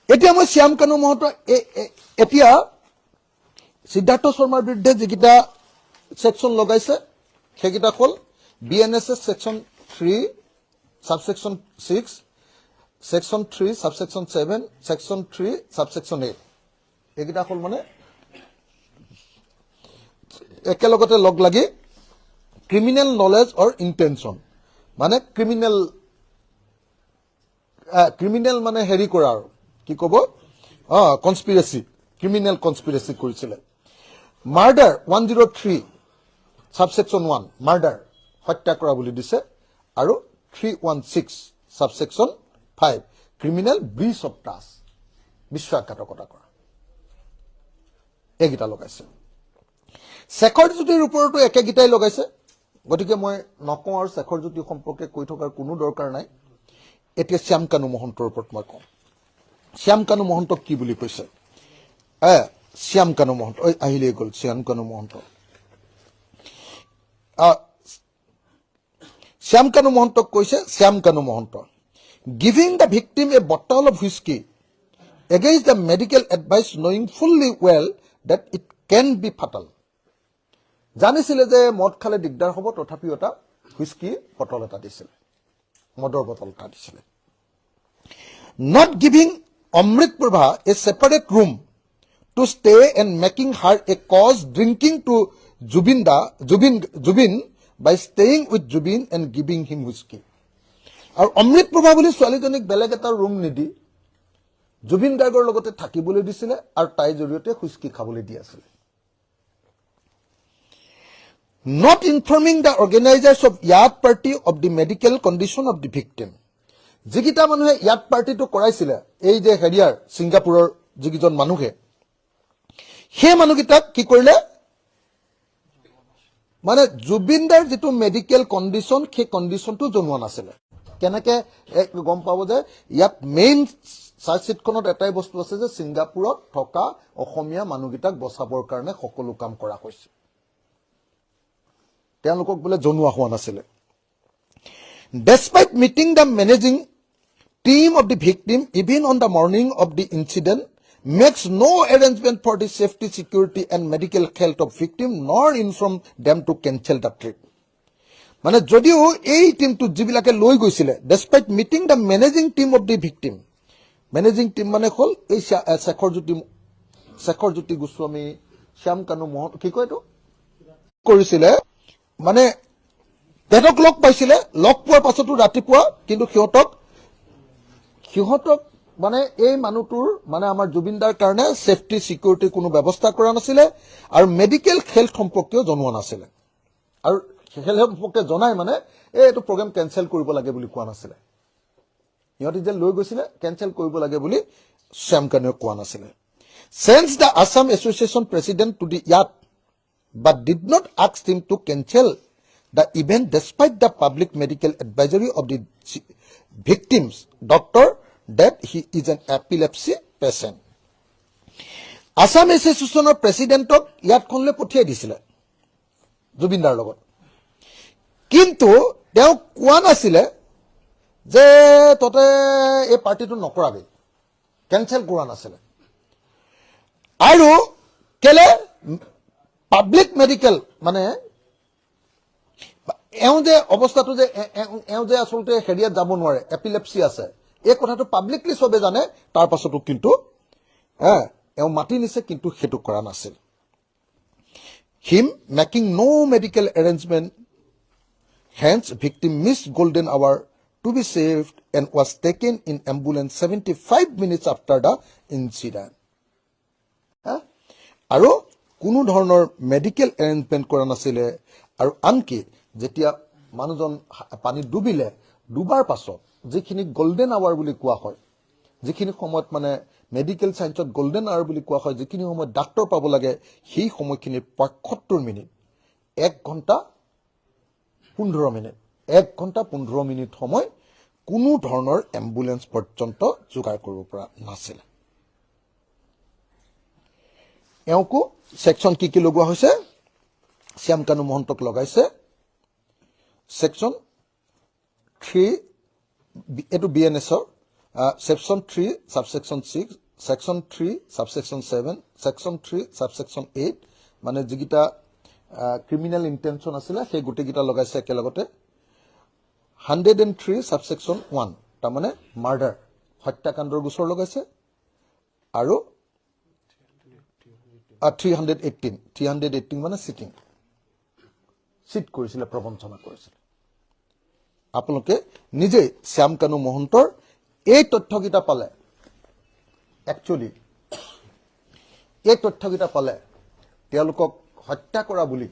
এতিয়া মই শ্যাম কানু মহন্ত এতিয়া সিদ্ধাৰ্থ শৰ্মাৰ বিৰুদ্ধে যিকেইটা সেকশন লগাইছে সেইকেইটা হ'ল BNSS section 3 subsection 6 section 3 subsection 7 section 3 subsection 8 এইকেইটা হ'ল মানে একেলগতে লগ লাগি ক্রিমিনাল নলেজ অর ইন্টেনশন মানে ক্রিমিনাল মানে হেৰি কৰা আৰু কি কব কনস্পিৰেসি ক্ৰিমিনাল কনস্পিৰেসি কৰিছিল মাৰ্ডাৰ 103 সাবসেকশন 1 মাৰ্ডাৰ হত্যা কৰা বুলি দিছে আৰু 316 subsection 5 criminal breach of trust বিশ্বাসঘাতকতা কৰা এগিটা লগাইছে শেখৰ জ্যোতিৰ ওপৰতো একেগিটাই লগাইছে গতিকে মই নকওঁ আৰু শেখৰ জ্যোতি সম্পৰ্কে কৈ থকাৰ কোনো দৰকাৰ নাই এতিয়া শ্যাম কানু মহন্তৰ ওপৰত মই কওঁ শ্যাম কানু মহন্তক কি বুলি কৈছে শ্যাম কানু মহন্ত আহিলে গ'ল শ্যাম কানু মহন্ত শ্যাম কানু মহন্তক কৈছে Shyam Kanu Mahanta giving the victim a bottle of whiskey against the medical advice knowing fully well that it can be fatal জানিছিলে যে মদ খালে দিগদাৰ হ'ব তথাপিও এটা হুইস্কি বটল এটা দিছিল মদৰ বটল এটা দিছিল not giving Amrit Prabha a separate room to stay and making her a cause drinking to Jubin by staying with Jubin and giving him whiskey আৰু Amrit Prabha বুলি ছোৱালীজনীক বেলেগ এটা ৰুম নিদি জুবিন গাৰ্গৰ লগতে থাকিবলৈ দিছিল আৰু তাই জৰিয়তে হুইস্কি খাবলৈ দি আছিল not informing the organizers of Yat party of the medical condition of the victim যিকিটা মানুহে ইয়াত পাৰ্টিটো কৰাইছিল এই যে হেৰিয়াৰ সিংগাপুৰৰ যিকিজন মানুহে সেই মানুহকিটাক কি কৰিলে মানে জুবিনদাৰ যেটো মেডিকেল কন্ডিশন সেই কন্ডিশনটো জনোৱা নাছিল কেনেকে গম পাব যে ইয়াত মেইন চাৰ্জশিটখনত এটাই বস্তু আছে যে সিংগাপুৰত থকা অসমীয়া মানুহকিটাক বচাবৰ কাৰণে সকলো কাম কৰা হৈছে তেওঁলোকক বলে জনোৱা হোৱা নাছিল despite meeting the managing team of the victim even on the morning of the incident makes no arrangement for the safety security and medical health of victim nor inform them to cancel the trip মানে যদিও এই টিমটো যিবিলাকে লৈ গৈছিল despite meeting the managing team of the victim managing team মানে হল এই শেখৰ জ্যোতি গোস্বামী শ্যাম কানু মহন্ত কি কয় তো কৰিছিল মানে তেহঁতক লগ পাইছিলে লগ পোৱাৰ পাছতো ৰাতিপুৱা কিন্তু সিহঁতক মানে এই মানুহটোৰ মানে আমাৰ জুবিনদাৰ কাৰণে সেফটি সিকিউৰিটি কোনো ব্যৱস্থা কৰা নাছিল আৰু মেডিকেল হেলথ সম্পৰ্কীয় জনোৱা নাছিল আৰু হেলথ সম্পৰ্কে জনাই মানে এইটো প্ৰগ্ৰাম কেনসেল কৰিব লাগে বুলি কোৱা নাছিল ইহঁতে যে লৈ গৈছিল কেনসেল কৰিব লাগে বুলি শ্যাম কানুৱে কোৱা নাছিল since the Assam Association president to the Yat but did not ask him to cancel the event despite the public medical advisory of the victims doctor that he is an epilepsy patient Assam Association president of Yat khonle পঠিয়াই দিছিল জুবিনদাৰ লগত কিন্তু তেওঁ কোৱা নাছিল যে ততে এই পাৰ্টিটো নকৰাবি কেনসেল কৰা নাছিল আৰু কেলে পাব্লিক মেডিকেল মানে এওঁ যে অৱস্থাটো যে এওঁ যে আসলতে হেৰিয়াত যাব নোৱাৰে এপিলেপসি আছে এই কথাটো পাব্লিকলি সবে জানে তাৰ পাছতো কিন্তু এওঁ মাতি নিছে কিন্তু হেতু কৰা নাছিল him making no medical arrangement hence victim missed golden hour to be saved and was taken in ambulance 75 minutes after the incident আৰু কোনো ধৰণৰ মেডিকেল এৰেঞ্জমেন্ট কৰা নাছিল আৰু আনকি যেতিয়া মানুহজন পানী ডুবিলে ডুবাৰ পাছত যিখিনি গোল্ডেন আৱাৰ বুলি কোৱা হয় যিখিনি সময়ত মানে মেডিকেল সায়েন্সত গোল্ডেন আৱাৰ বুলি কোৱা হয় যিখিনি সময়ত ডাক্তৰ পাব লাগে সেই সময়খিনি 75 মিনিট 1 ঘণ্টা 15 মিনিট 1 ঘণ্টা 15 মিনিট সময় কোনো ধৰণৰ এম্বুলেন্স পৰ্যন্ত যোগাৰ কৰিব পৰা নাছিল এওঁকো সেকশন কি লগোৱা হৈছে শ্যাম কানু মহন্তক লগাইছে সেকশন 3 এটো বিএনএছৰ section 3 subsection 6 section 3 subsection 7 section 3 subsection 8 মানে যিকিটা ক্রিমিনেল ইন্টেনশন আছিলে সেই গোটেইকিটা লগাইছে একেলগতে 103 সাবসেকশন 1 তাৰ মানে মাৰ্ডাৰ হত্যাকাণ্ডৰ গোচৰ লগাইছে আৰু 318 মানে চিটিং চিট কৰিছিলে প্ৰবঞ্চনা কৰিছিলে আপোনালোকে নিজে শ্যাম কানু মহন্তৰ এই তথ্যকিটা পালে একচুয়ালি এই তথ্যকিটা পালে তেওঁলোকক হত্যা কৰা বুলি